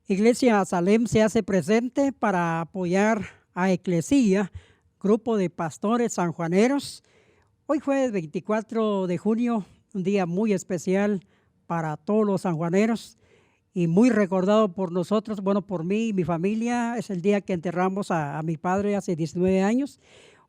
Iglesia Salem se hace presente para apoyar a Eclesia, grupo de pastores sanjuaneros. Hoy jueves 24 de junio, un día muy especial para todos los sanjuaneros y muy recordado por nosotros, bueno, por mí y mi familia. Es el día que enterramos a mi padre hace 19 años.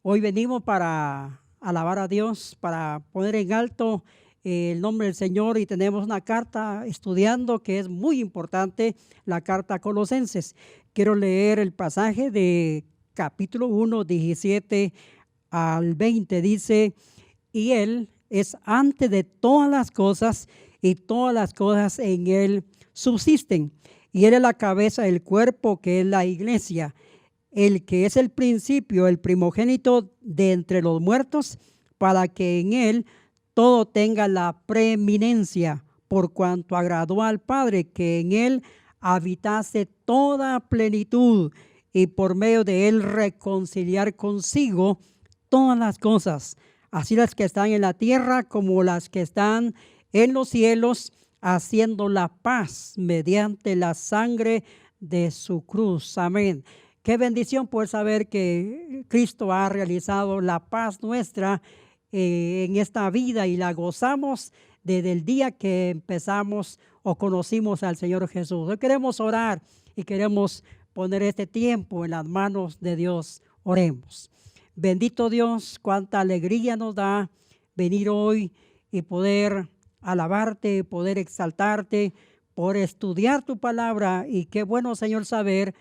Hoy venimos para alabar a Dios, para poner en alto el nombre del Señor, y tenemos una carta estudiando que es muy importante, la carta a Colosenses. Quiero leer el pasaje de capítulo 1, 17 al 20. Dice: y Él es antes de todas las cosas, y todas las cosas en Él subsisten. Y Él es la cabeza del cuerpo, que es la iglesia, el que es el principio, el primogénito de entre los muertos, para que en Él todo tenga la preeminencia, por cuanto agradó al Padre que en Él habitase toda plenitud, y por medio de Él reconciliar consigo todas las cosas, así las que están en la tierra como las que están en los cielos, haciendo la paz mediante la sangre de su cruz. Amén. Qué bendición poder saber que Cristo ha realizado la paz nuestra en esta vida, y la gozamos desde el día que empezamos o conocimos al Señor Jesús. Hoy queremos orar y queremos poner este tiempo en las manos de Dios. Oremos. Bendito Dios, cuánta alegría nos da venir hoy y poder alabarte, poder exaltarte, por estudiar tu palabra. Y qué bueno, Señor, saber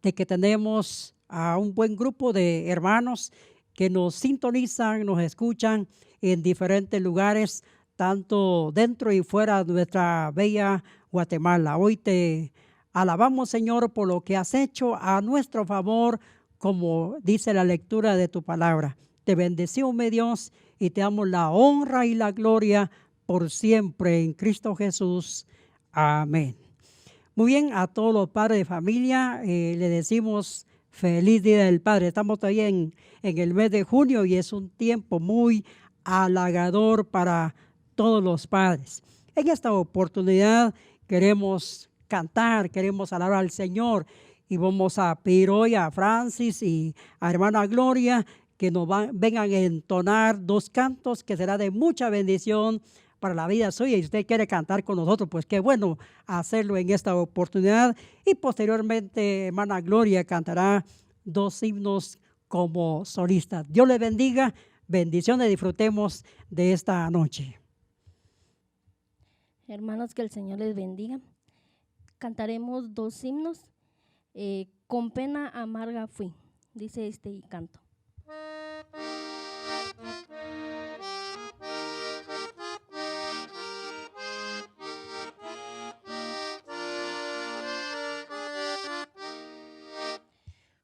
de que tenemos a un buen grupo de hermanos que nos sintonizan, nos escuchan en diferentes lugares, tanto dentro y fuera de nuestra bella Guatemala. Hoy te alabamos, Señor, por lo que has hecho a nuestro favor, como dice la lectura de tu palabra. Te bendecimos, mi Dios, y te damos la honra y la gloria por siempre en Cristo Jesús. Amén. Muy bien, a todos los padres de familia le decimos feliz Día del Padre. Estamos todavía en el mes de junio y es un tiempo muy halagador para todos los padres. En esta oportunidad queremos cantar, queremos alabar al Señor, y vamos a pedir hoy a Francis y a hermana Gloria que nos vengan a entonar dos cantos que será de mucha bendición para la vida suya. Y si usted quiere cantar con nosotros, pues qué bueno hacerlo en esta oportunidad. Y posteriormente, hermana Gloria cantará dos himnos como solista. Dios le bendiga, bendiciones, disfrutemos de esta noche. Hermanos, que el Señor les bendiga. Cantaremos dos himnos. Con pena amarga fui, dice este canto.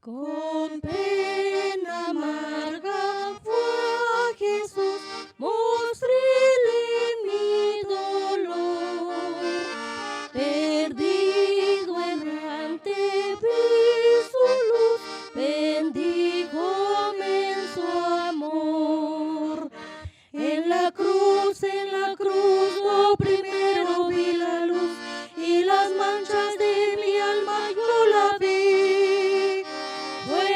Con pena amarga fue a Jesús, mostréle mi dolor. Perdido errante vi su luz, bendíjome en su amor. En la cruz, lo primero vi la luz, y las manchas de mi alma yo la vi. Fue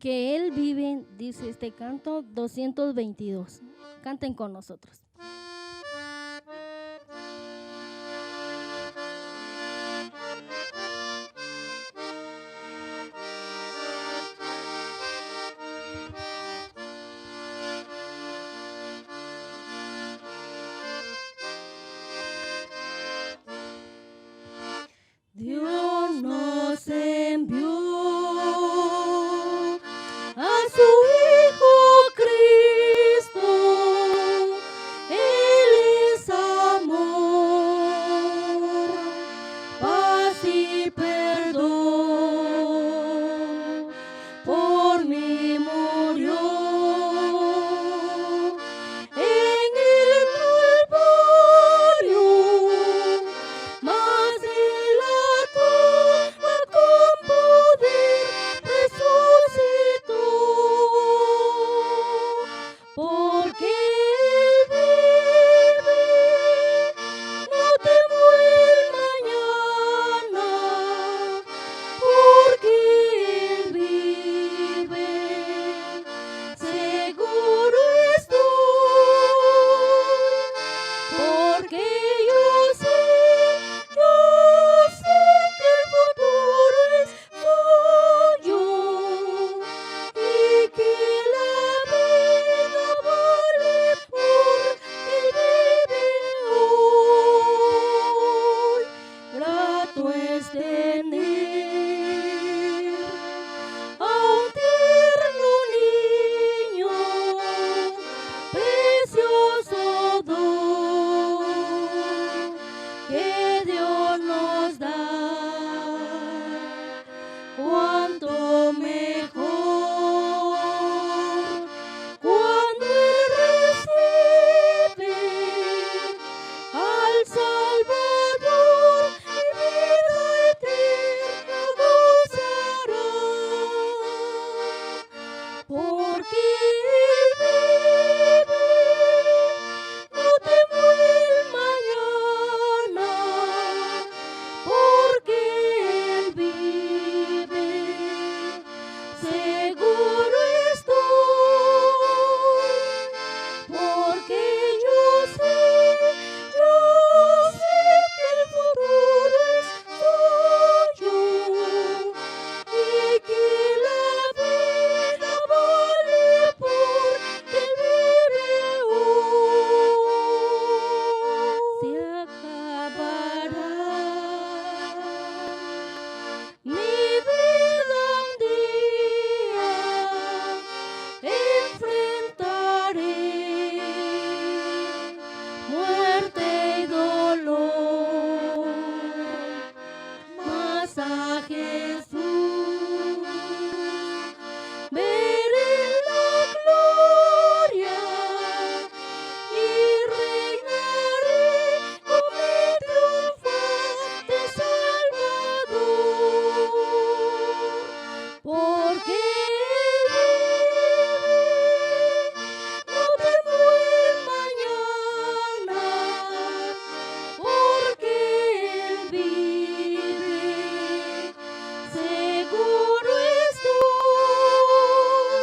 porque Él vive, dice este canto 222. Canten con nosotros. Dios nos envió a su Hijo Cristo, Él es amor, paz y perdón, por mí murió en el Calvario, mas Él con poder resucitó, porque Él vive, no temo el mañana, porque Él vive, seguro estoy, porque yo sé que el futuro es suyo y que la vida vale porque vive hoy. Grato es tener a un tierno niño, precioso don que Dios nos da. Cuánto mejor cuando Él recibe al Salvador y vida eterna gozará, porque Él vive, no temo el mañana, porque Él vive, seguro estoy, porque yo sé que el futuro es suyo y que la vida vale porque Él vive hoy. Se acabará mi vida un día, enfrentaré muerte y dolor, mas a Jesús veré la gloria y reinaré con mi triunfante Salvador, porque Él vive, no temo el mañana, porque Él vive, seguro estoy,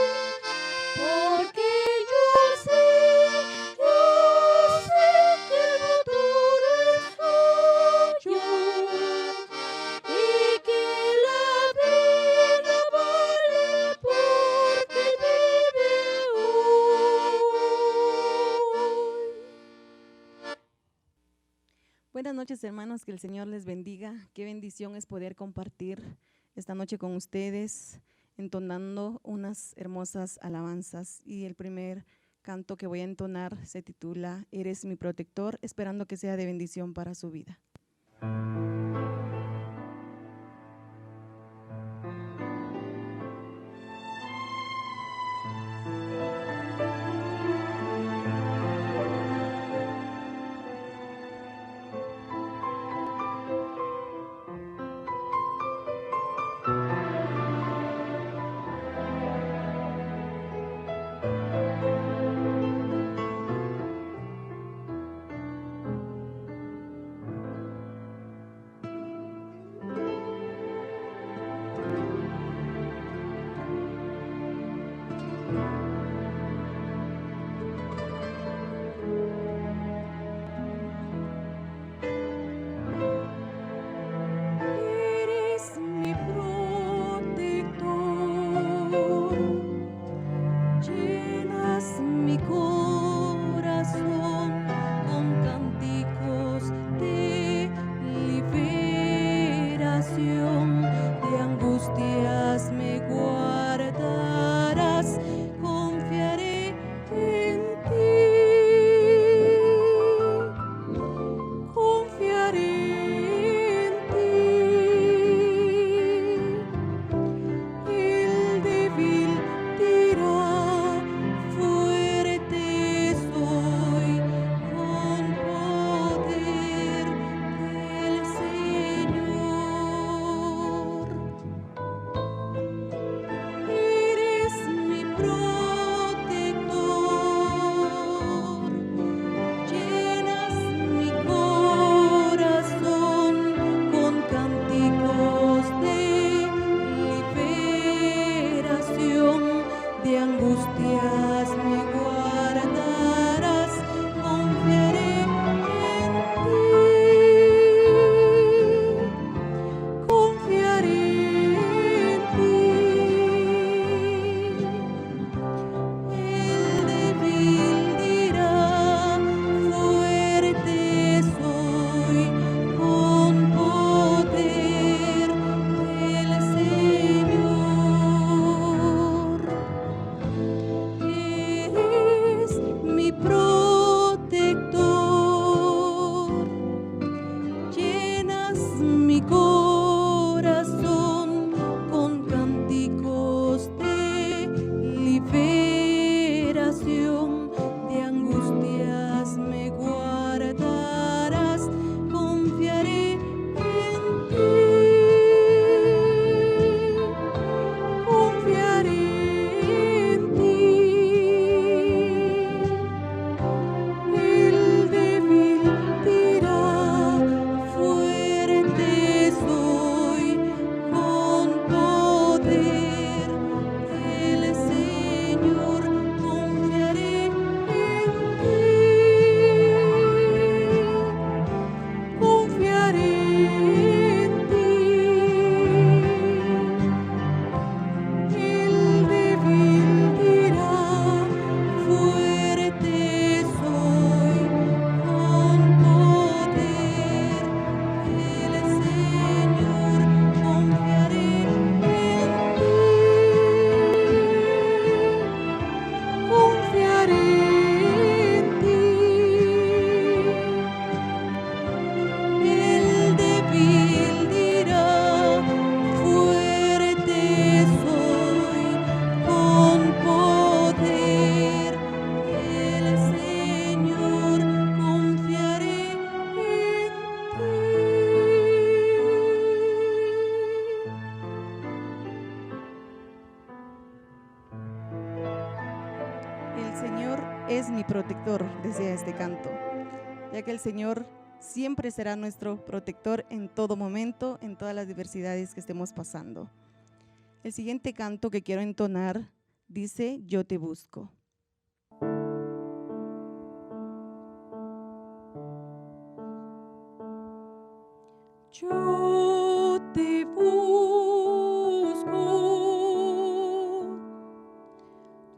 porque yo sé que el futuro es suyo y que la vida vale porque Él vive hoy. Buenas noches, hermanos, que el Señor les bendiga. Qué bendición es poder compartir esta noche con ustedes, entonando unas hermosas alabanzas. Y el primer canto que voy a entonar se titula Eres mi protector, esperando que sea de bendición para su vida. es mi protector, decía este canto, ya que el Señor siempre será nuestro protector en todo momento, en todas las diversidades que estemos pasando. El siguiente canto que quiero entonar dice: yo te busco. Yo te busco,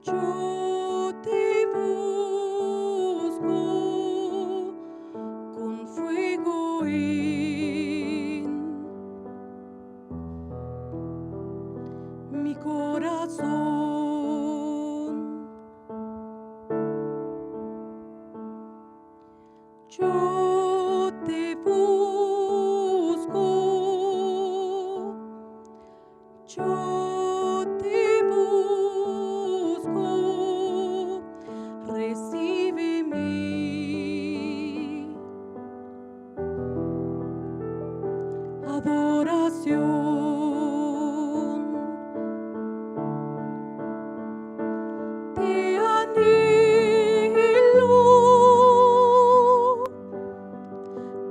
yo te busco con fuego en mi corazón. Yo te busco, yo te busco, recibe mi adoración. Te anhelo,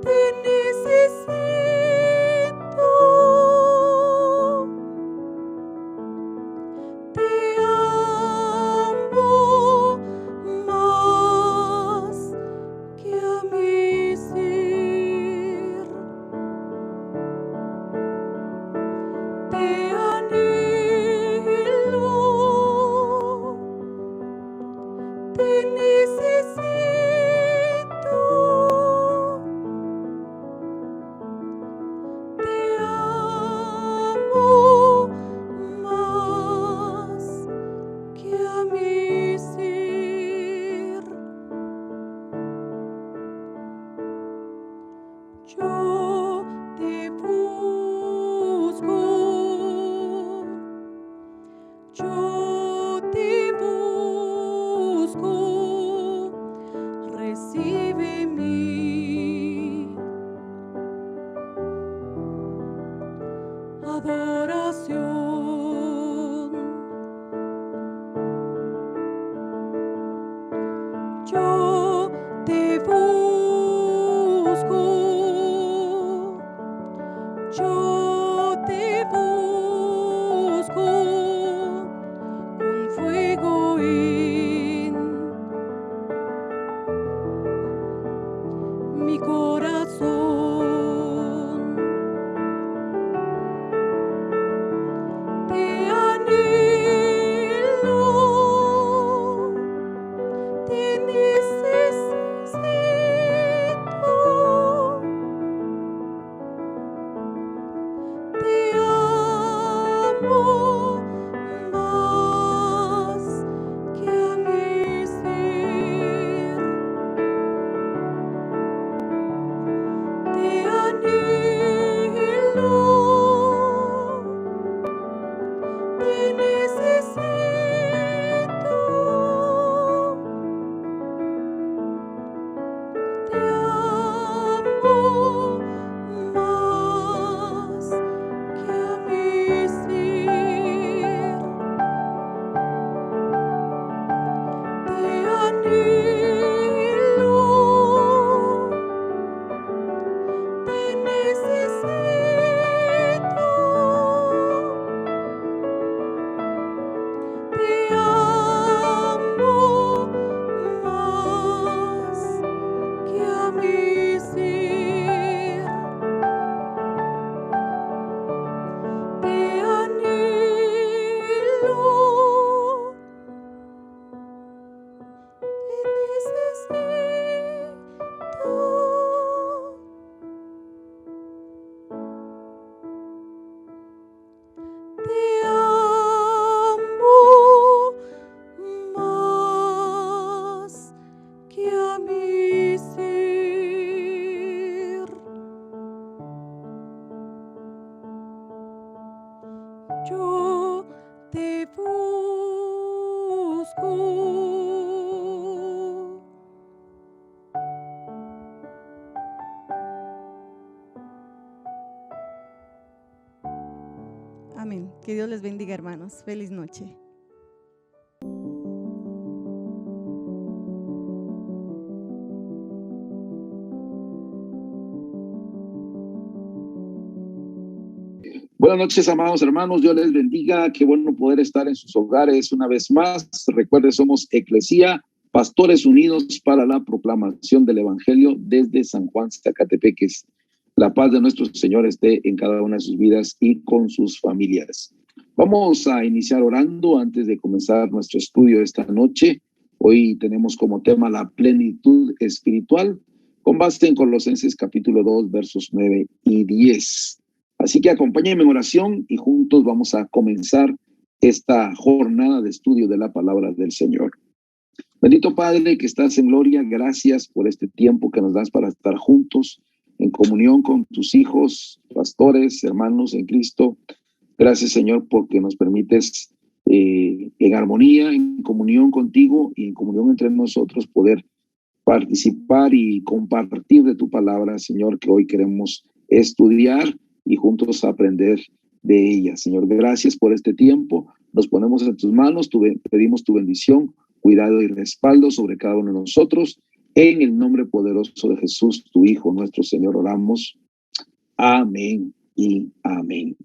te necesito, te amo más que a mi ser. Te anhelo, te necesito, te amo más que a mi ser. Yo te busco, yo te busco, recibe mi adoración. Yo te busco, yo te busco con fuego en mi corazón. Te anhelo, te necesito, te amo más que a mi ser. Te anhelo, te necesito, te amo más que a mi ser. Te anhelo, te necesito, te amo más que a mi ser. Te anhelo, te necesito, te amo más que a mi ser. Yo te busco. Amén. Que Dios les bendiga, hermanos. Feliz noche. Buenas noches, amados hermanos. Dios les bendiga. Qué bueno poder estar en sus hogares una vez más. Recuerde, somos Eclesía, Pastores Unidos para la Proclamación del Evangelio desde San Juan, Zacatepeques. La paz de nuestro Señor esté en cada una de sus vidas y con sus familias. Vamos a iniciar orando antes de comenzar nuestro estudio esta noche. Hoy tenemos como tema la plenitud espiritual, con base en Colosenses capítulo 2, versos 9 y 10. Así que acompáñenme en oración y juntos vamos a comenzar esta jornada de estudio de la palabra del Señor. Bendito Padre que estás en gloria, gracias por este tiempo que nos das para estar juntos en comunión con tus hijos, pastores, hermanos en Cristo. Gracias, Señor, porque nos permites en armonía, en comunión contigo y en comunión entre nosotros poder participar y compartir de tu palabra, Señor, que hoy queremos estudiar y juntos aprender de ella. Señor, gracias por este tiempo. Nos ponemos en tus manos, pedimos tu bendición, cuidado y respaldo sobre cada uno de nosotros. En el nombre poderoso de Jesús, tu Hijo, nuestro Señor, oramos. Amén y amén.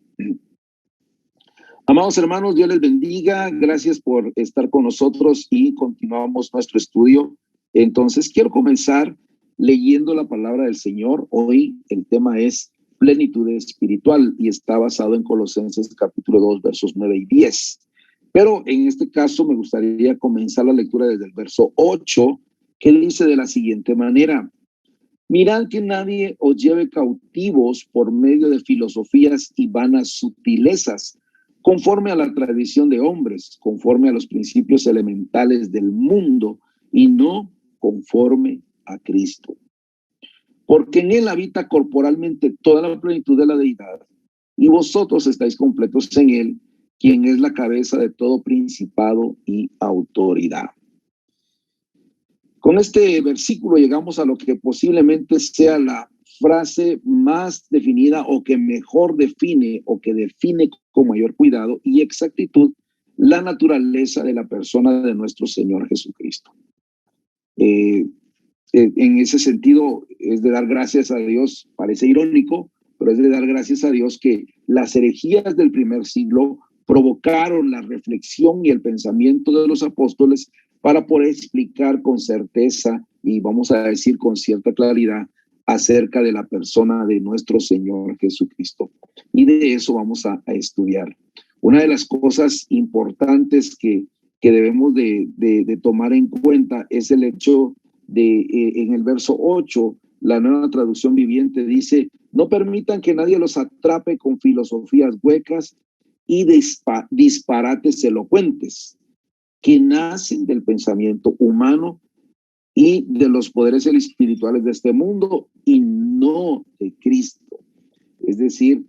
Amados hermanos, Dios les bendiga. Gracias por estar con nosotros y continuamos nuestro estudio. Entonces, quiero comenzar leyendo la palabra del Señor. Hoy el tema es plenitud espiritual y está basado en Colosenses capítulo 2, versos 9 y 10. Pero en este caso me gustaría comenzar la lectura desde el verso 8, que dice de la siguiente manera: mirad que nadie os lleve cautivos por medio de filosofías y vanas sutilezas, conforme a la tradición de hombres, conforme a los principios elementales del mundo y no conforme a Cristo. Porque en él habita corporalmente toda la plenitud de la deidad, y vosotros estáis completos en él, quien es la cabeza de todo principado y autoridad. Con este versículo llegamos a lo que posiblemente sea la frase más definida o que mejor define o que define con mayor cuidado y exactitud la naturaleza de la persona de nuestro Señor Jesucristo. En ese sentido es de dar gracias a Dios, parece irónico, pero es de dar gracias a Dios que las herejías del primer siglo provocaron la reflexión y el pensamiento de los apóstoles para poder explicar con certeza y vamos a decir con cierta claridad acerca de la persona de nuestro Señor Jesucristo. Y de eso vamos a estudiar. Una de las cosas importantes que debemos de tomar en cuenta es el hecho de, en el verso 8, la Nueva Traducción Viviente dice: no permitan que nadie los atrape con filosofías huecas y disparates elocuentes que nacen del pensamiento humano y de los poderes espirituales de este mundo y no de Cristo. Es decir,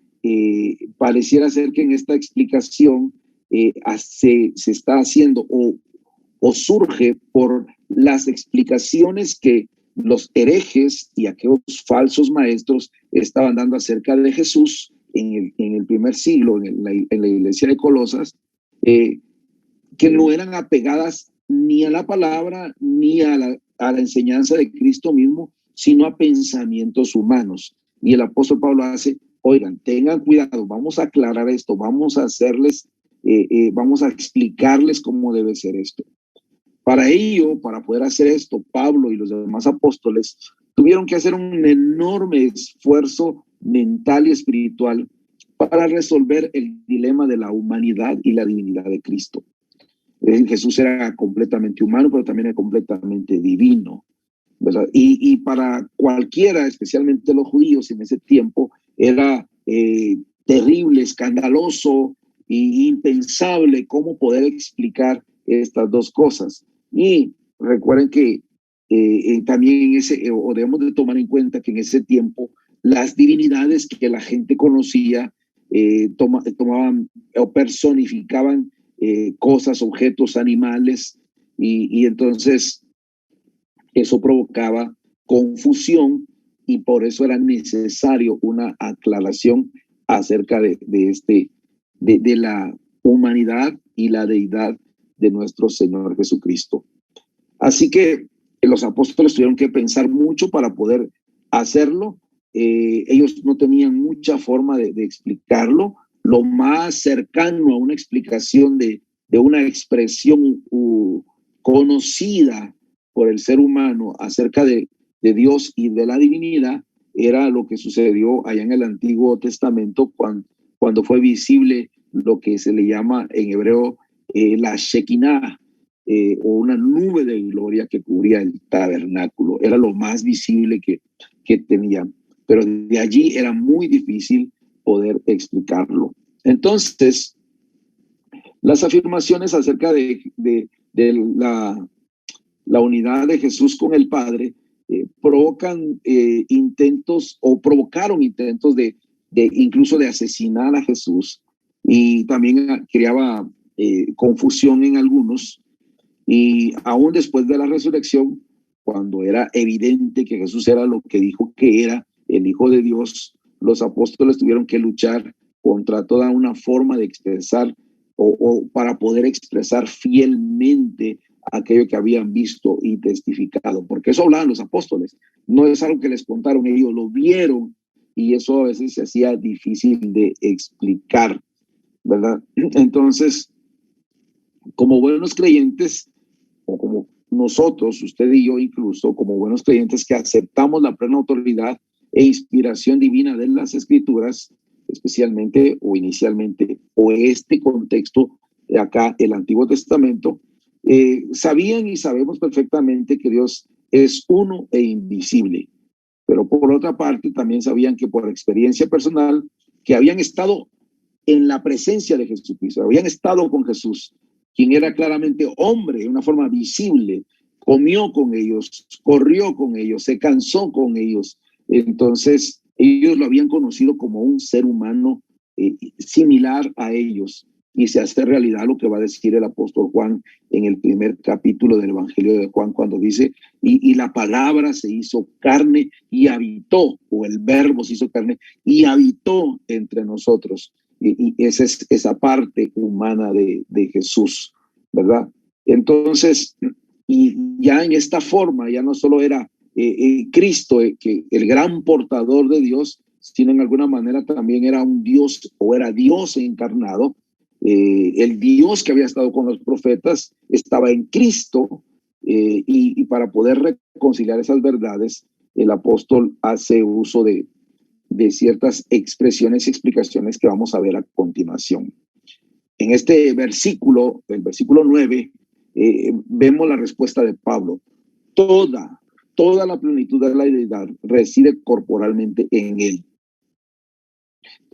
pareciera ser que en esta explicación se está haciendo o surge por las explicaciones que los herejes y aquellos falsos maestros estaban dando acerca de Jesús en el primer siglo, en la iglesia de Colosas, que no eran apegadas ni a la palabra ni a la enseñanza de Cristo mismo, sino a pensamientos humanos. Y el apóstol Pablo hace: oigan, tengan cuidado, vamos a aclarar esto, vamos a hacerles, vamos a explicarles cómo debe ser esto. Para ello, para poder hacer esto, Pablo y los demás apóstoles tuvieron que hacer un enorme esfuerzo mental y espiritual para resolver el dilema de la humanidad y la divinidad de Cristo. Jesús era completamente humano, pero también era completamente divino, ¿verdad? Y para cualquiera, especialmente los judíos en ese tiempo, era terrible, escandaloso e impensable cómo poder explicar estas dos cosas. Y recuerden que también debemos de tomar en cuenta que en ese tiempo las divinidades que la gente conocía tomaban o personificaban cosas, objetos, animales, y entonces eso provocaba confusión y por eso era necesario una aclaración acerca de la humanidad y la deidad de nuestro Señor Jesucristo. Así que los apóstoles tuvieron que pensar mucho para poder hacerlo. Ellos no tenían mucha forma de explicarlo, lo más cercano a una explicación de una expresión conocida por el ser humano acerca de Dios y de la divinidad, era lo que sucedió allá en el Antiguo Testamento cuando fue visible lo que se le llama en hebreo la Shekinah, o una nube de gloria que cubría el tabernáculo. Era lo más visible que tenían, pero de allí era muy difícil poder explicarlo. Entonces, las afirmaciones acerca de la unidad de Jesús con el Padre provocaron intentos de incluso de asesinar a Jesús, y también creaba confusión en algunos. Y aún después de la resurrección, cuando era evidente que Jesús era lo que dijo que era, el Hijo de Dios, los apóstoles tuvieron que luchar contra toda una forma de expresar o para poder expresar fielmente aquello que habían visto y testificado, porque eso hablaban los apóstoles, no es algo que les contaron, ellos lo vieron, y eso a veces se hacía difícil de explicar, ¿verdad? Entonces, como buenos creyentes, o como nosotros, usted y yo incluso, como buenos creyentes que aceptamos la plena autoridad e inspiración divina de las Escrituras, especialmente o inicialmente, o este contexto de acá, el Antiguo Testamento, sabían y sabemos perfectamente que Dios es uno e invisible, pero por otra parte también sabían que por experiencia personal, que habían estado en la presencia de Jesucristo, habían estado con Jesús, quien era claramente hombre de una forma visible, comió con ellos, corrió con ellos, se cansó con ellos. Entonces, ellos lo habían conocido como un ser humano similar a ellos, y se hace realidad lo que va a decir el apóstol Juan en el primer capítulo del Evangelio de Juan, cuando dice, y la palabra se hizo carne y habitó, o el verbo se hizo carne y habitó entre nosotros. Y esa es esa parte humana de Jesús, ¿verdad? Entonces, y ya en esta forma, ya no solo era Cristo, que el gran portador de Dios, sino en alguna manera también era un Dios, o era Dios encarnado. El Dios que había estado con los profetas estaba en Cristo, y para poder reconciliar esas verdades, el apóstol hace uso de ciertas expresiones y explicaciones que vamos a ver a continuación. En este versículo, el versículo 9, vemos la respuesta de Pablo. Toda la plenitud de la deidad reside corporalmente en él.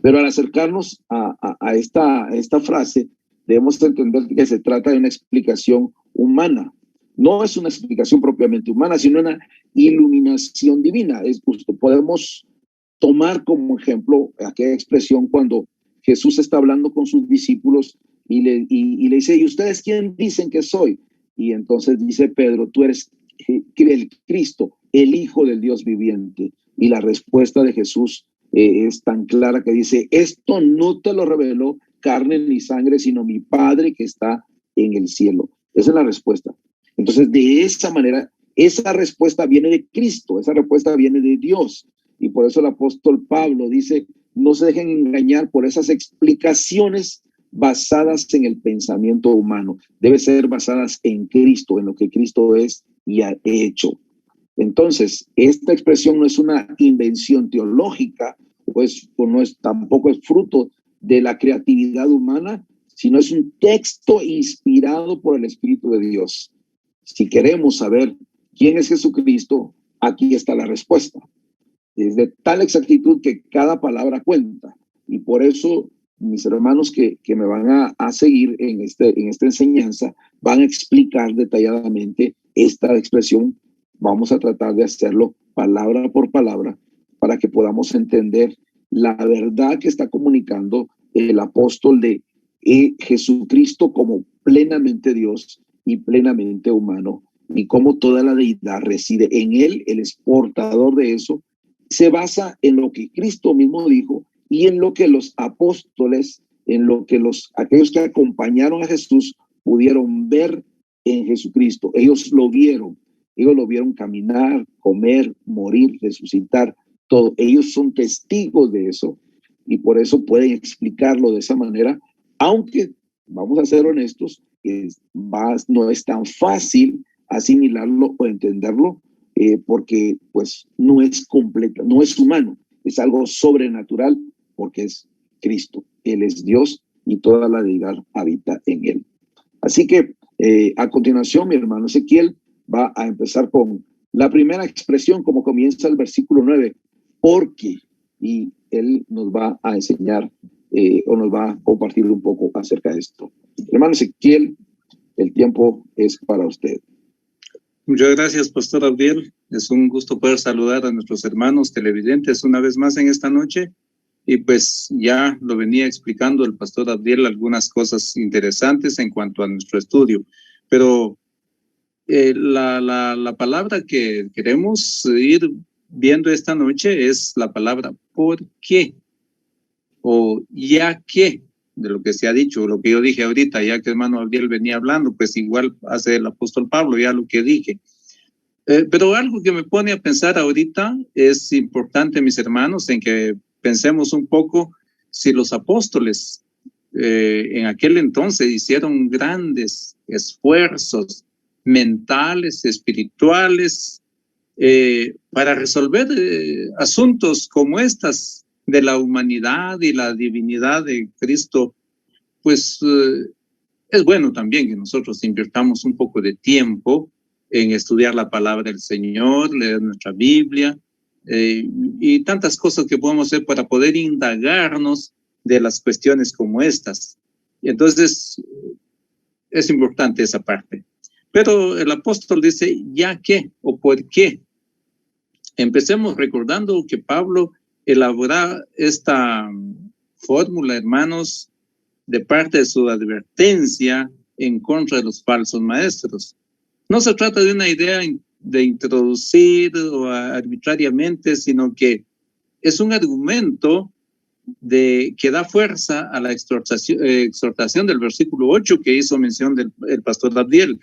Pero al acercarnos a esta frase, debemos entender que se trata de una explicación humana. No es una explicación propiamente humana, sino una iluminación divina. Podemos tomar como ejemplo aquella expresión cuando Jesús está hablando con sus discípulos y le dice, ¿y ustedes quién dicen que soy? Y entonces dice Pedro, tú eres el Cristo, el Hijo del Dios viviente. Y la respuesta de Jesús es tan clara que dice, esto no te lo reveló carne ni sangre, sino mi Padre que está en el cielo. Esa es la respuesta. Entonces, de esa manera, esa respuesta viene de Cristo, esa respuesta viene de Dios. Y por eso el apóstol Pablo dice, no se dejen engañar por esas explicaciones basadas en el pensamiento humano. Debe ser basadas en Cristo, en lo que Cristo es y ha hecho. Entonces, esta expresión no es una invención teológica, pues tampoco es fruto de la creatividad humana, sino es un texto inspirado por el Espíritu de Dios. Si queremos saber quién es Jesucristo, aquí está la respuesta. Es de tal exactitud que cada palabra cuenta. Y por eso mis hermanos que me van a seguir en esta enseñanza van a explicar detalladamente esta expresión. Vamos a tratar de hacerlo palabra por palabra para que podamos entender la verdad que está comunicando el apóstol de Jesucristo como plenamente Dios y plenamente humano, y cómo toda la deidad reside en él. Él es portador de eso. Se basa en lo que Cristo mismo dijo y en lo que los apóstoles, en lo que aquellos que acompañaron a Jesús pudieron ver en Jesucristo. Ellos lo vieron caminar, comer, morir, resucitar, todo. Ellos son testigos de eso. y por eso pueden explicarlo de esa manera, aunque, vamos a ser honestos, no es tan fácil asimilarlo o entenderlo, porque pues no es completo, no es humano, es algo sobrenatural, porque es Cristo, Él es Dios y toda la deidad habita en Él. Así que a continuación mi hermano Ezequiel va a empezar con la primera expresión, como comienza el versículo 9, porque, y él nos va a enseñar o nos va a compartir un poco acerca de esto. Hermano Ezequiel, el tiempo es para usted. Muchas gracias, Pastor Abdiel. Es un gusto poder saludar a nuestros hermanos televidentes una vez más en esta noche. Y pues ya lo venía explicando el Pastor Abdiel algunas cosas interesantes en cuanto a nuestro estudio. Pero la palabra que queremos ir viendo esta noche es la palabra ¿por qué? O ya que, de lo que se ha dicho, lo que yo dije ahorita, ya que hermano Abdiel venía hablando, pues igual hace el apóstol Pablo, ya lo que dije. Pero algo que me pone a pensar ahorita es importante, mis hermanos, en que pensemos un poco si los apóstoles en aquel entonces hicieron grandes esfuerzos mentales, espirituales, para resolver asuntos como estas de la humanidad y la divinidad de Cristo, pues es bueno también que nosotros invirtamos un poco de tiempo en estudiar la palabra del Señor, leer nuestra Biblia y tantas cosas que podemos hacer para poder indagarnos de las cuestiones como estas. Y entonces es importante esa parte. Pero el apóstol dice, ¿ya qué? ¿O por qué? Empecemos recordando que Pablo elabora esta fórmula, hermanos, de parte de su advertencia en contra de los falsos maestros. No se trata de una idea de introducir o arbitrariamente, sino que es un argumento que da fuerza a la exhortación del versículo 8 que hizo mención del pastor Abdiel.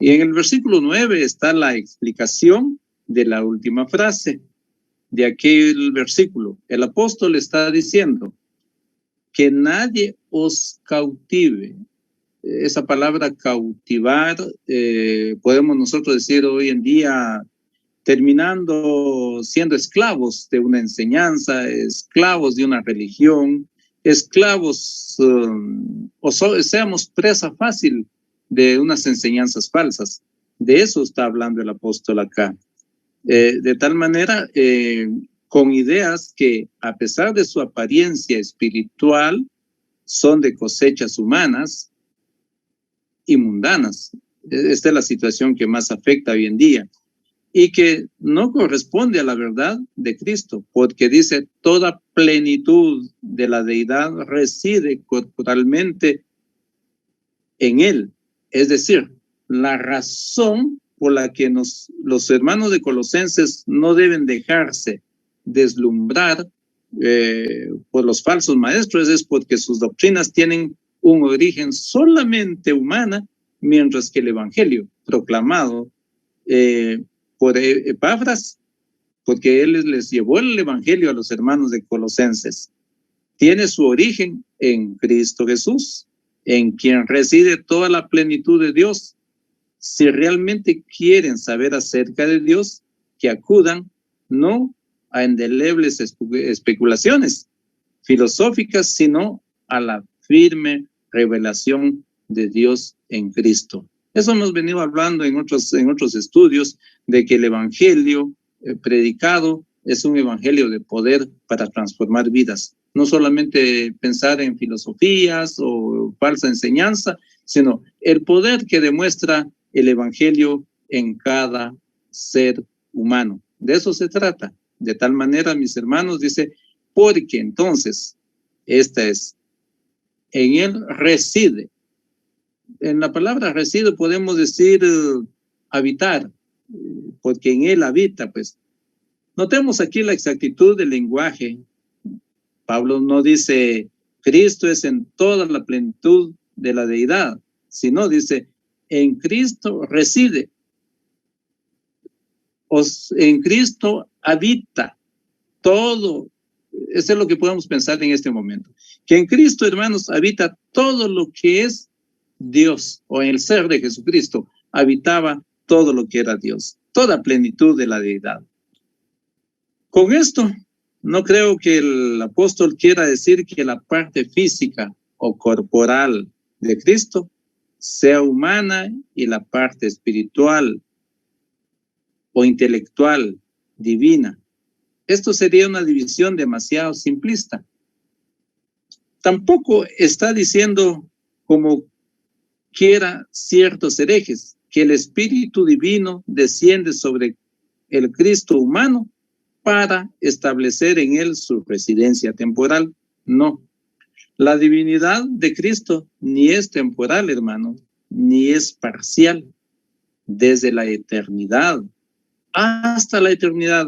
Y en el versículo 9 está la explicación de la última frase de aquel versículo. El apóstol está diciendo que nadie os cautive. Esa palabra cautivar, podemos nosotros decir hoy en día, terminando siendo esclavos de una enseñanza, esclavos de una religión, esclavos seamos presa fácil de unas enseñanzas falsas. De eso está hablando el apóstol acá. De tal manera, con ideas que a pesar de su apariencia espiritual, son de cosechas humanas y mundanas. Esta es la situación que más afecta hoy en día y que no corresponde a la verdad de Cristo, porque dice toda plenitud de la deidad reside corporalmente en él. Es decir, la razón por la que los hermanos de Colosenses no deben dejarse deslumbrar por los falsos maestros es porque sus doctrinas tienen un origen solamente humana, mientras que el evangelio proclamado por Epafras, porque él les llevó el evangelio a los hermanos de Colosenses, tiene su origen en Cristo Jesús, en quien reside toda la plenitud de Dios. Si realmente quieren saber acerca de Dios, que acudan no a indelebles especulaciones filosóficas, sino a la firme revelación de Dios en Cristo. Eso hemos venido hablando en otros estudios, de que el evangelio predicado es un evangelio de poder para transformar vidas. No solamente pensar en filosofías o falsa enseñanza, sino el poder que demuestra el evangelio en cada ser humano. De eso se trata. De tal manera, mis hermanos, dice, porque entonces, esta es, en él reside. En la palabra reside podemos decir habitar, porque en él habita, pues. Notemos aquí la exactitud del lenguaje. Pablo no dice, Cristo es en toda la plenitud de la deidad, sino dice, en Cristo reside. En Cristo habita todo eso es lo que podemos pensar en este momento. Que en Cristo, hermanos, habita todo lo que es Dios, o en el ser de Jesucristo habitaba todo lo que era Dios, toda plenitud de la deidad. Con esto, no creo que el apóstol quiera decir que la parte física o corporal de Cristo sea humana y la parte espiritual o intelectual divina. Esto sería una división demasiado simplista. Tampoco está diciendo, como quiera ciertos herejes, que el Espíritu Divino desciende sobre el Cristo humano para establecer en él su residencia temporal. No. La divinidad de Cristo ni es temporal, hermano, ni es parcial. Desde la eternidad hasta la eternidad,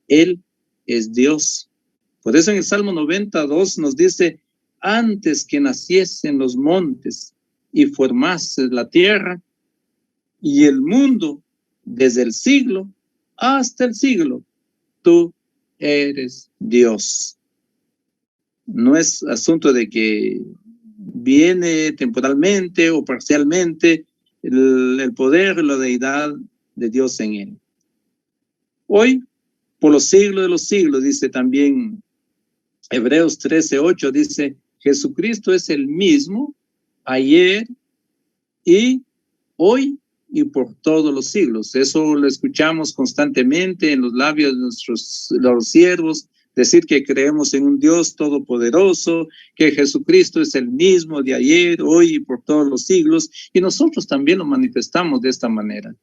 Él es Dios. Por eso en el Salmo 92 nos dice, antes que naciesen los montes y formase la tierra y el mundo, desde el siglo hasta el siglo, tú eres Dios. No es asunto de que viene temporalmente o parcialmente el poder, la deidad de Dios en él. Hoy, por los siglos de los siglos, dice también Hebreos 13:8, dice, Jesucristo es el mismo ayer y hoy y por todos los siglos. Eso lo escuchamos constantemente en los labios de los siervos, decir que creemos en un Dios todopoderoso, que Jesucristo es el mismo de ayer, hoy y por todos los siglos, y nosotros también lo manifestamos de esta manera,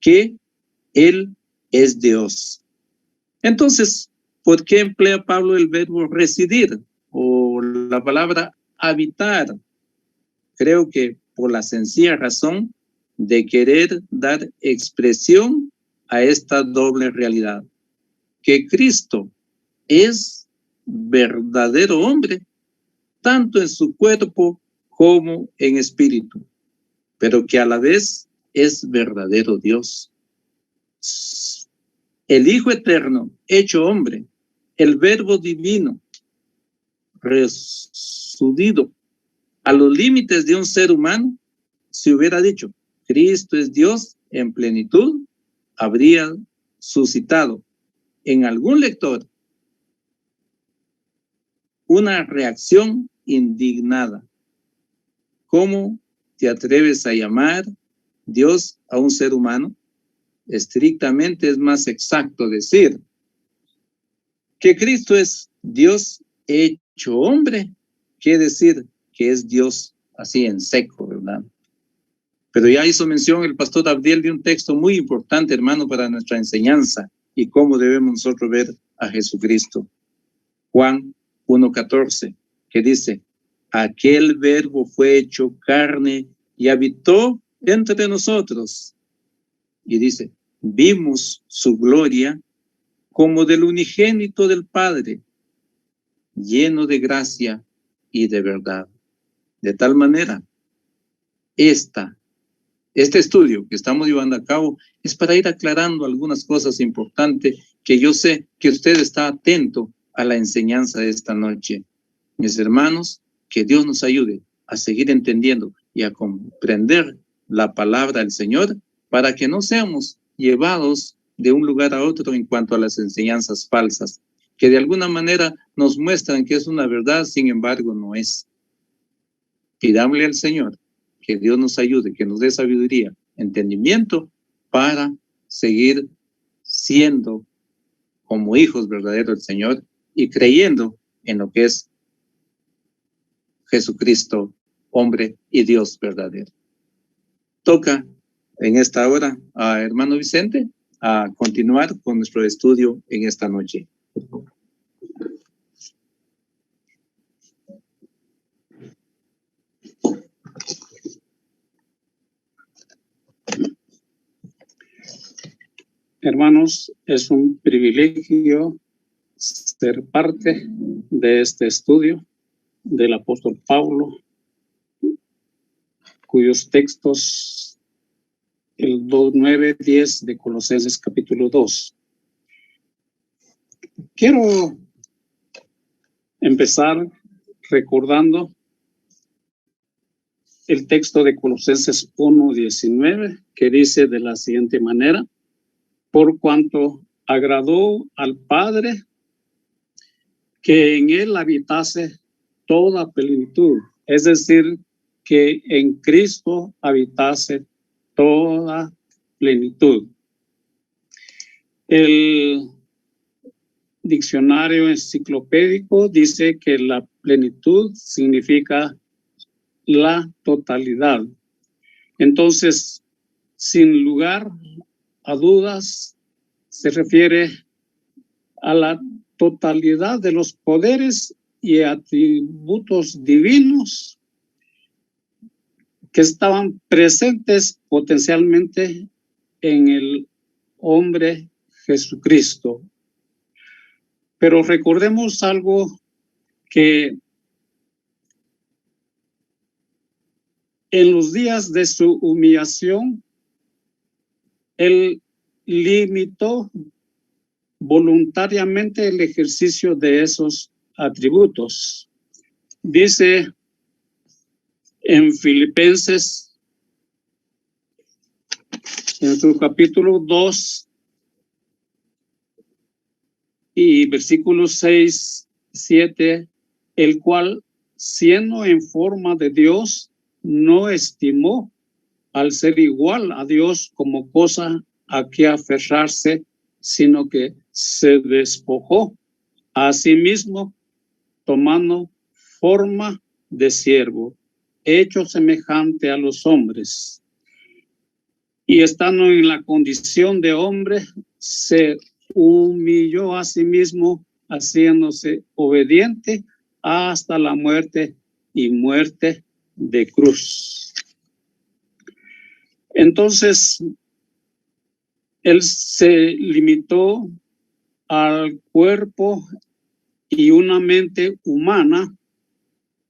que Él es Dios. Entonces, ¿por qué emplea Pablo el verbo residir o la palabra habitar? Creo que por la sencilla razón de querer dar expresión a esta doble realidad, que Cristo es verdadero hombre, tanto en su cuerpo como en espíritu, pero que a la vez es verdadero Dios. El Hijo Eterno, hecho hombre, el Verbo Divino, resudido a los límites de un ser humano, si hubiera dicho, Cristo es Dios en plenitud, habría suscitado en algún lector una reacción indignada. ¿Cómo te atreves a llamar Dios a un ser humano? Estrictamente es más exacto decir que Cristo es Dios hecho hombre, que decir que es Dios así en seco, ¿verdad? Pero ya hizo mención el pastor Abdiel de un texto muy importante, hermano, para nuestra enseñanza y cómo debemos nosotros ver a Jesucristo. Juan 1:14, que dice, aquel verbo fue hecho carne y habitó entre nosotros. Y dice, vimos su gloria como del unigénito del Padre, lleno de gracia y de verdad. De tal manera, este estudio que estamos llevando a cabo es para ir aclarando algunas cosas importantes que yo sé que usted está atento a la enseñanza de esta noche. Mis hermanos, que Dios nos ayude a seguir entendiendo y a comprender la palabra del Señor para que no seamos llevados de un lugar a otro en cuanto a las enseñanzas falsas, que de alguna manera nos muestran que es una verdad, sin embargo no es. Pidámosle al Señor que Dios nos ayude, que nos dé sabiduría, entendimiento para seguir siendo como hijos verdaderos del Señor y creyendo en lo que es Jesucristo, hombre y Dios verdadero. Toca en esta hora a hermano Vicente a continuar con nuestro estudio en esta noche. Hermanos, es un privilegio ser parte de este estudio del apóstol Pablo, cuyos textos, el 2, 9, 10 de Colosenses capítulo 2. Quiero empezar recordando el texto de Colosenses 1:19, que dice de la siguiente manera: por cuanto agradó al Padre que en él habitase toda plenitud, es decir, que en Cristo habitase toda plenitud. El diccionario enciclopédico dice que la plenitud significa la totalidad. Entonces, sin lugar a dudas, se refiere a la totalidad de los poderes y atributos divinos que estaban presentes potencialmente en el hombre Jesucristo. Pero recordemos algo, que en los días de su humillación, Él limitó voluntariamente el ejercicio de esos atributos. Dice en Filipenses, en su capítulo 2 y versículos 6, 7, el cual, siendo en forma de Dios, no estimó al ser igual a Dios como cosa a que aferrarse, sino que se despojó a sí mismo, tomando forma de siervo, hecho semejante a los hombres. Y estando en la condición de hombre, se humilló a sí mismo, haciéndose obediente hasta la muerte y muerte de cruz. Entonces, Él se limitó al cuerpo y una mente humana.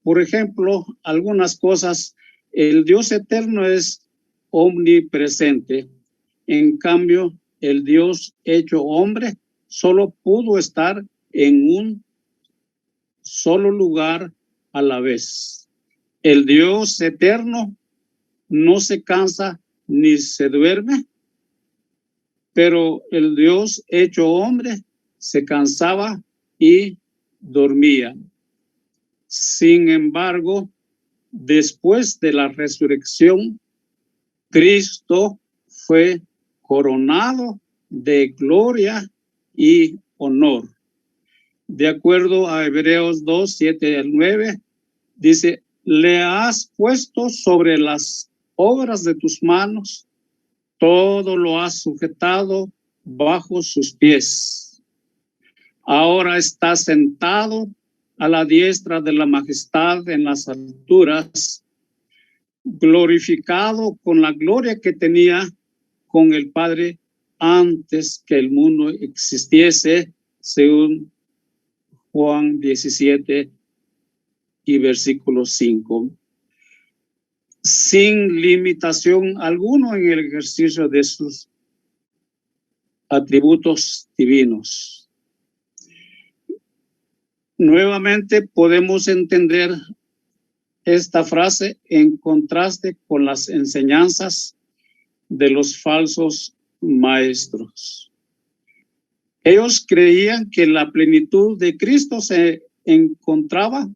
Por ejemplo, algunas cosas, el Dios eterno es omnipresente. En cambio, el Dios hecho hombre solo pudo estar en un solo lugar a la vez. El Dios eterno no se cansa ni se duerme, pero el Dios hecho hombre se cansaba y dormía. Sin embargo, después de la resurrección, Cristo fue coronado de gloria y honor. De acuerdo a Hebreos 2, 7 al 9, dice: le has puesto sobre las obras de tus manos, todo lo has sujetado bajo sus pies. Ahora está sentado a la diestra de la majestad en las alturas, glorificado con la gloria que tenía con el Padre antes que el mundo existiese, según Juan 17 y versículo 5. Sin limitación alguno en el ejercicio de sus atributos divinos. Nuevamente podemos entender esta frase en contraste con las enseñanzas de los falsos maestros. Ellos creían que la plenitud de Cristo se encontraba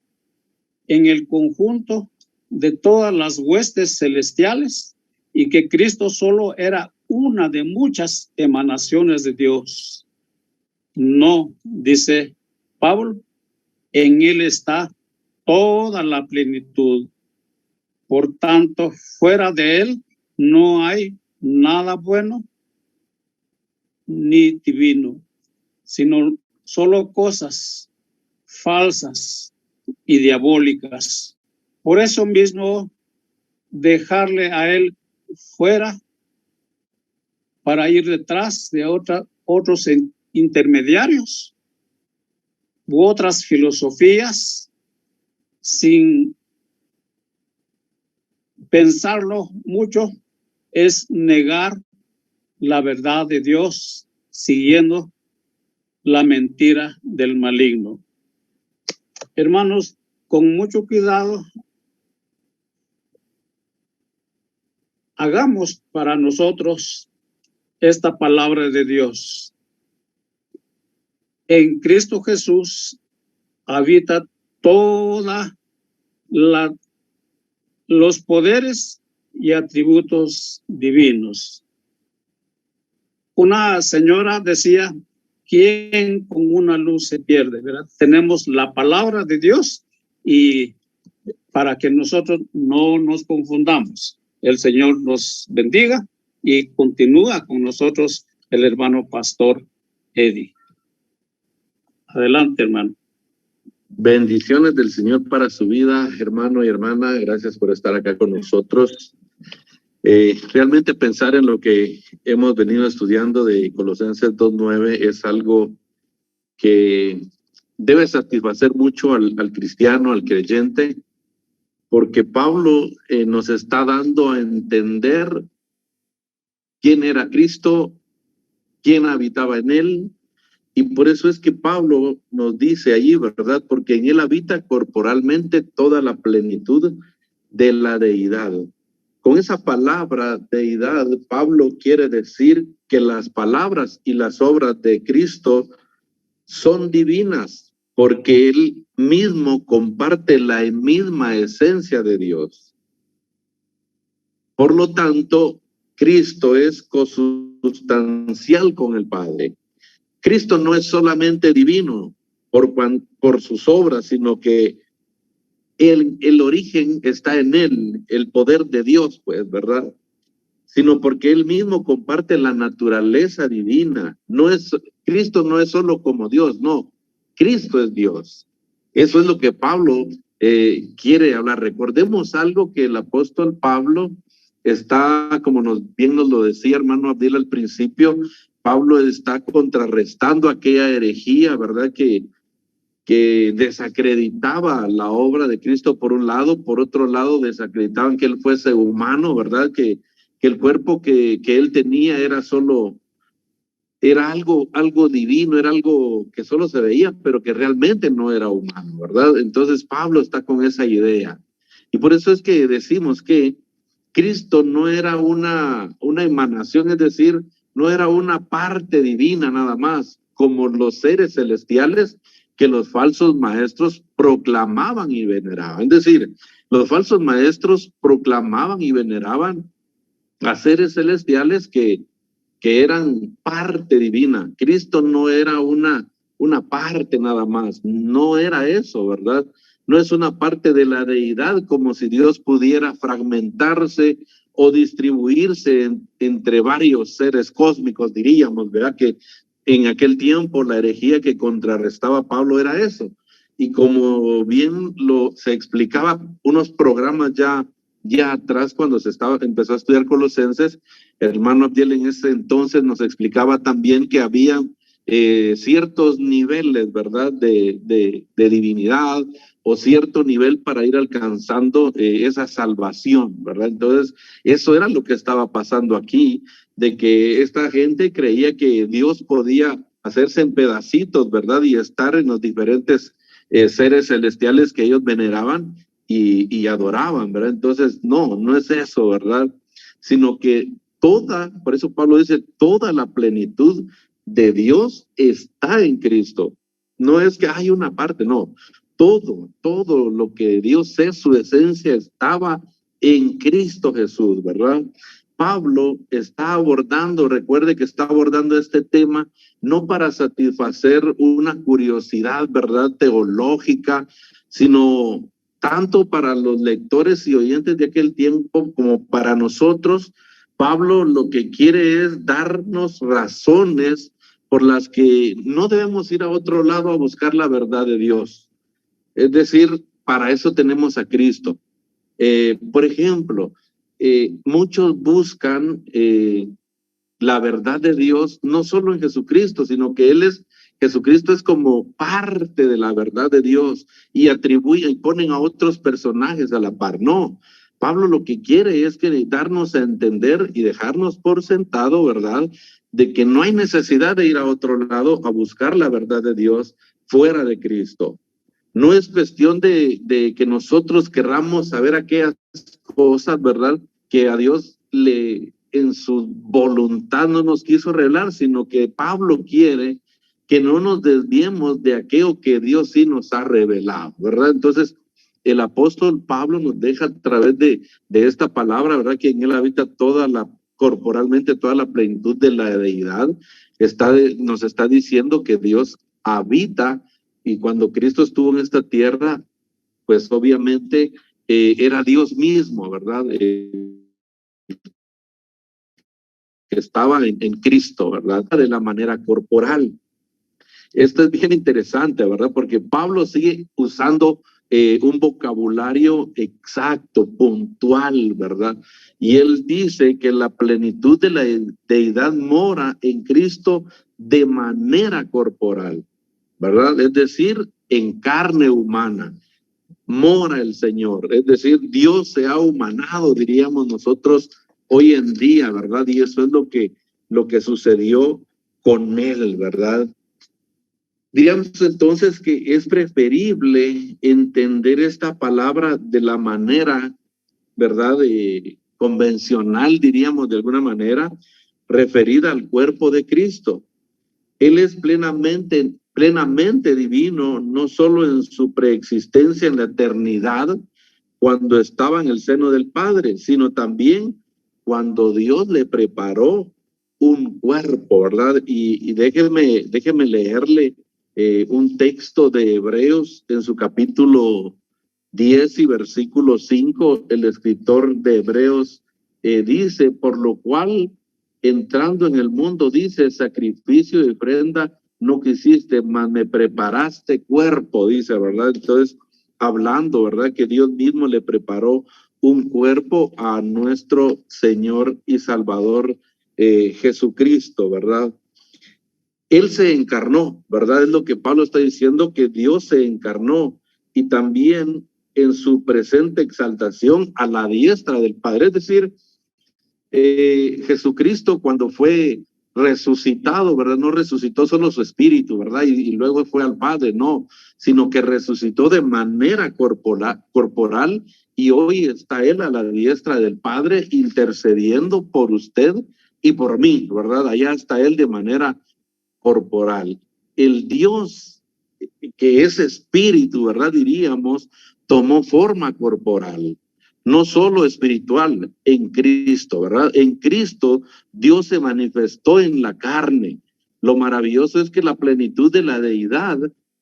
en el conjunto de todas las huestes celestiales y que Cristo solo era una de muchas emanaciones de Dios. No, dice Pablo, en él está toda la plenitud. Por tanto, fuera de él no hay nada bueno ni divino, sino solo cosas falsas y diabólicas. Por eso mismo, dejarle a él fuera para ir detrás de otros intermediarios u otras filosofías, sin pensarlo mucho, es negar la verdad de Dios siguiendo la mentira del maligno. Hermanos, con mucho cuidado, hagamos para nosotros esta palabra de Dios. En Cristo Jesús habita toda los poderes y atributos divinos. Una señora decía, ¿quién con una luz se pierde? ¿Verdad? Tenemos la palabra de Dios y para que nosotros no nos confundamos. El Señor nos bendiga y continúa con nosotros el hermano pastor Eddie. Adelante, hermano. Bendiciones del Señor para su vida, hermano y hermana. Gracias por estar acá con nosotros. Realmente pensar en lo que hemos venido estudiando de Colosenses 2:9 es algo que debe satisfacer mucho al cristiano, al creyente, porque Pablo nos está dando a entender quién era Cristo, quién habitaba en él. Y por eso es que Pablo nos dice allí, ¿verdad? Porque en él habita corporalmente toda la plenitud de la deidad. Con esa palabra deidad, Pablo quiere decir que las palabras y las obras de Cristo son divinas, porque él mismo comparte la misma esencia de Dios. Por lo tanto, Cristo es consustancial con el Padre. Cristo no es solamente divino por sus obras, sino que el origen está en él, el poder de Dios, pues, ¿verdad? Sino porque él mismo comparte la naturaleza divina. Cristo no es solo como Dios, no, Cristo es Dios. Eso es lo que Pablo quiere hablar. Recordemos algo que el apóstol Pablo está, como bien nos lo decía hermano Abdil al principio, Pablo está contrarrestando aquella herejía, ¿verdad? Que desacreditaba la obra de Cristo por un lado, por otro lado desacreditaban que él fuese humano, ¿verdad? Que el cuerpo que él tenía era algo divino, era algo que solo se veía, pero que realmente no era humano, ¿verdad? Entonces Pablo está con esa idea. Y por eso es que decimos que Cristo no era una emanación, es decir, no era una parte divina nada más, como los seres celestiales que los falsos maestros proclamaban y veneraban. Es decir, los falsos maestros proclamaban y veneraban a seres celestiales que eran parte divina. Cristo no era una parte nada más, no era eso, ¿verdad? No es una parte de la deidad como si Dios pudiera fragmentarse o distribuirse entre varios seres cósmicos, diríamos, ¿verdad? Que en aquel tiempo la herejía que contrarrestaba Pablo era eso. Y como bien se explicaba unos programas ya atrás cuando empezó a estudiar Colosenses, el hermano Abdiel en ese entonces nos explicaba también que había ciertos niveles, ¿verdad? De divinidad o cierto nivel para ir alcanzando esa salvación, ¿verdad? Entonces, eso era lo que estaba pasando aquí, de que esta gente creía que Dios podía hacerse en pedacitos, ¿verdad? Y estar en los diferentes seres celestiales que ellos veneraban y adoraban, ¿verdad? Entonces, no es eso, ¿verdad? Sino que por eso Pablo dice, toda la plenitud de Dios está en Cristo. No es que hay una parte, no. Todo lo que Dios es, su esencia, estaba en Cristo Jesús, ¿verdad? Pablo está recuerde que está abordando este tema no para satisfacer una curiosidad, ¿verdad? Teológica, sino tanto para los lectores y oyentes de aquel tiempo como para nosotros. Pablo lo que quiere es darnos razones por las que no debemos ir a otro lado a buscar la verdad de Dios. Es decir, para eso tenemos a Cristo. Por ejemplo, muchos buscan la verdad de Dios no solo en Jesucristo, sino que Jesucristo es como parte de la verdad de Dios y atribuyen y ponen a otros personajes a la par. No, Pablo lo que quiere es darnos a entender y dejarnos por sentado, ¿verdad? De que no hay necesidad de ir a otro lado a buscar la verdad de Dios fuera de Cristo. No es cuestión de que nosotros querramos saber aquellas cosas, ¿verdad? Que a Dios en su voluntad no nos quiso revelar, sino que Pablo quiere que no nos desviemos de aquello que Dios sí nos ha revelado, ¿verdad? Entonces, el apóstol Pablo nos deja a través de esta palabra, ¿verdad? Que en él habita corporalmente toda la plenitud de la deidad. Nos está diciendo que Dios habita, y cuando Cristo estuvo en esta tierra, pues obviamente era Dios mismo, ¿verdad? Que estaba en Cristo, ¿verdad? De la manera corporal. Esto es bien interesante, ¿verdad? Porque Pablo sigue usando un vocabulario exacto, puntual, ¿verdad? Y él dice que la plenitud de la deidad mora en Cristo de manera corporal, ¿verdad? Es decir, en carne humana mora el Señor. Es decir, Dios se ha humanado, diríamos nosotros hoy en día, ¿verdad? Y eso es lo que sucedió con él, ¿verdad? Diríamos entonces que es preferible entender esta palabra de la manera, ¿verdad? Convencional, diríamos de alguna manera, referida al cuerpo de Cristo. Él es plenamente divino, no solo en su preexistencia en la eternidad, cuando estaba en el seno del Padre, sino también cuando Dios le preparó un cuerpo, ¿verdad? Y déjeme leerle un texto de Hebreos en su capítulo 10 y versículo 5. El escritor de Hebreos dice, por lo cual, entrando en el mundo, dice, sacrificio y ofrenda no quisiste, mas me preparaste cuerpo, dice, ¿verdad? Entonces, hablando, ¿verdad? Que Dios mismo le preparó un cuerpo a nuestro Señor y Salvador Jesucristo, ¿verdad? Él se encarnó, ¿verdad? Es lo que Pablo está diciendo, que Dios se encarnó, y también en su presente exaltación a la diestra del Padre. Es decir, Jesucristo cuando fue resucitado, ¿verdad? No resucitó solo su espíritu, ¿verdad? Y luego fue al Padre, no, sino que resucitó de manera corporal, y hoy está Él a la diestra del Padre intercediendo por usted y por mí, ¿verdad? Allá está Él de manera corporal. El Dios que es espíritu, ¿verdad? Diríamos, tomó forma corporal, no solo espiritual, en Cristo, ¿verdad? En Cristo Dios se manifestó en la carne. Lo maravilloso es que la plenitud de la deidad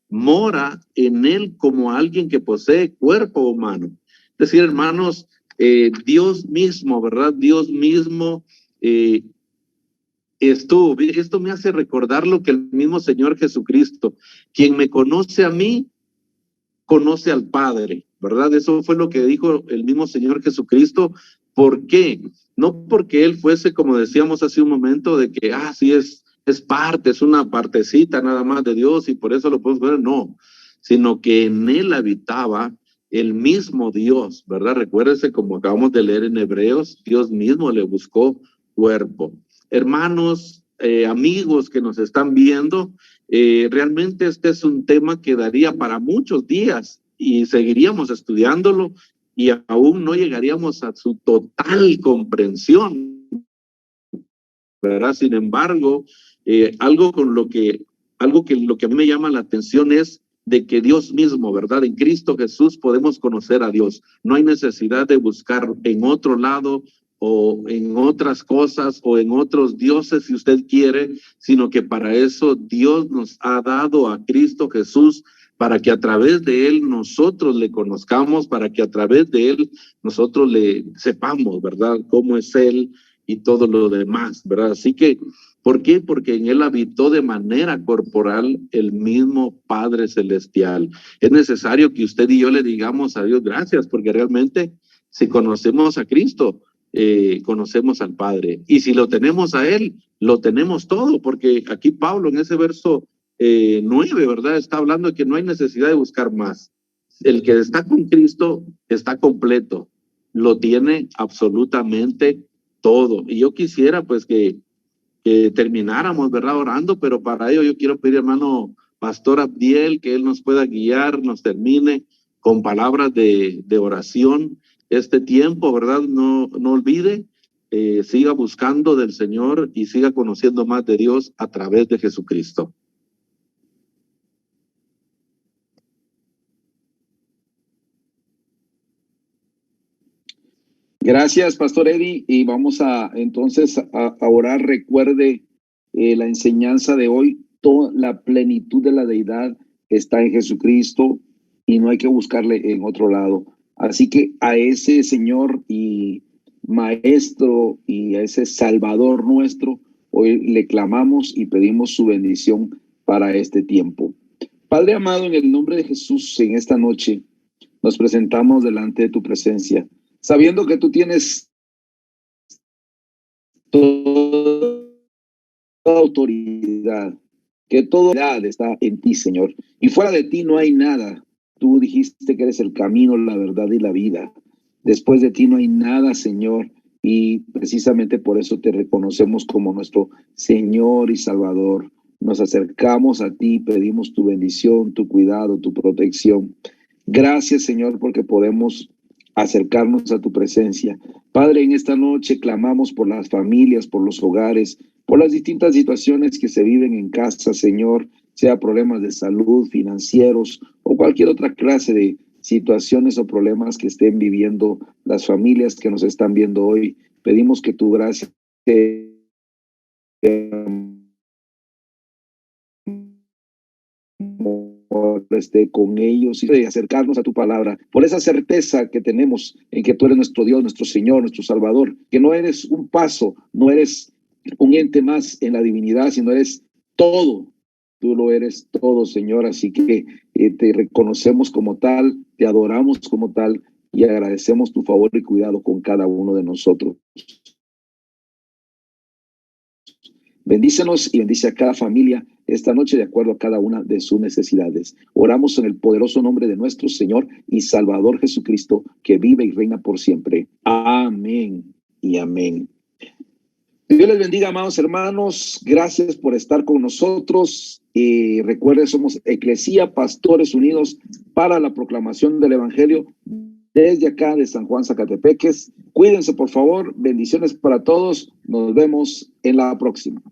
mora en él como alguien que posee cuerpo humano. Es decir, hermanos, Dios mismo, ¿verdad? Dios mismo esto me hace recordar lo que el mismo Señor Jesucristo, quien me conoce a mí, conoce al Padre, ¿verdad? Eso fue lo que dijo el mismo Señor Jesucristo. ¿Por qué? No porque Él fuese, como decíamos hace un momento, de que, sí, es parte, es una partecita nada más de Dios y por eso lo podemos ver, no, sino que en Él habitaba el mismo Dios, ¿verdad? Recuérdese, como acabamos de leer en Hebreos, Dios mismo le buscó cuerpo. Hermanos, amigos que nos están viendo, realmente este es un tema que daría para muchos días y seguiríamos estudiándolo y aún no llegaríamos a su total comprensión, ¿verdad? Sin embargo, algo que a mí me llama la atención es de que Dios mismo, ¿verdad? En Cristo Jesús podemos conocer a Dios. No hay necesidad de buscar en otro lado o en otras cosas o en otros dioses si usted quiere, sino que para eso Dios nos ha dado a Cristo Jesús, para que a través de Él nosotros le conozcamos, para que a través de Él nosotros le sepamos, ¿verdad? Cómo es Él y todo lo demás, ¿verdad? Así que, ¿por qué? Porque en Él habitó de manera corporal el mismo Padre Celestial. Es necesario que usted y yo le digamos a Dios gracias, porque realmente si conocemos a Cristo, conocemos al Padre. Y si lo tenemos a Él, lo tenemos todo, porque aquí Pablo en ese verso 9, ¿verdad? Está hablando de que no hay necesidad de buscar más. El que está con Cristo está completo, lo tiene absolutamente todo. Y yo quisiera pues que termináramos, ¿verdad? Orando, pero para ello yo quiero pedir, hermano Pastor Abdiel, que él nos pueda guiar, nos termine con palabras de oración este tiempo, ¿verdad? No olvide, siga buscando del Señor y siga conociendo más de Dios a través de Jesucristo. Gracias, Pastor Eddie. Y vamos entonces a orar. Recuerde la enseñanza de hoy. Toda la plenitud de la deidad está en Jesucristo y no hay que buscarle en otro lado. Así que a ese Señor y Maestro y a ese Salvador nuestro, hoy le clamamos y pedimos su bendición para este tiempo. Padre amado, en el nombre de Jesús, en esta noche nos presentamos delante de tu presencia, sabiendo que tú tienes toda autoridad, que toda autoridad está en ti, Señor, y fuera de ti no hay nada. Tú dijiste que eres el camino, la verdad y la vida. Después de ti no hay nada, Señor, y precisamente por eso te reconocemos como nuestro Señor y Salvador. Nos acercamos a ti, pedimos tu bendición, tu cuidado, tu protección. Gracias, Señor, porque podemos acercarnos a tu presencia. Padre, en esta noche clamamos por las familias, por los hogares, por las distintas situaciones que se viven en casa, Señor, sea problemas de salud, financieros o cualquier otra clase de situaciones o problemas que estén viviendo las familias que nos están viendo hoy. Pedimos que tu gracia esté con ellos y acercarnos a tu palabra, por esa certeza que tenemos en que tú eres nuestro Dios, nuestro Señor, nuestro Salvador, que no eres un paso, no eres un ente más en la divinidad, sino eres todo. Tú lo eres todo, Señor, así que te reconocemos como tal, te adoramos como tal y agradecemos tu favor y cuidado con cada uno de nosotros. Bendícenos y bendice a cada familia esta noche de acuerdo a cada una de sus necesidades. Oramos en el poderoso nombre de nuestro Señor y Salvador Jesucristo, que vive y reina por siempre. Amén y amén. Dios les bendiga, amados hermanos. Gracias por estar con nosotros. Y recuerden, somos Eclesía, Pastores Unidos para la proclamación del Evangelio desde acá de San Juan, Zacatepeques. Cuídense, por favor. Bendiciones para todos. Nos vemos en la próxima.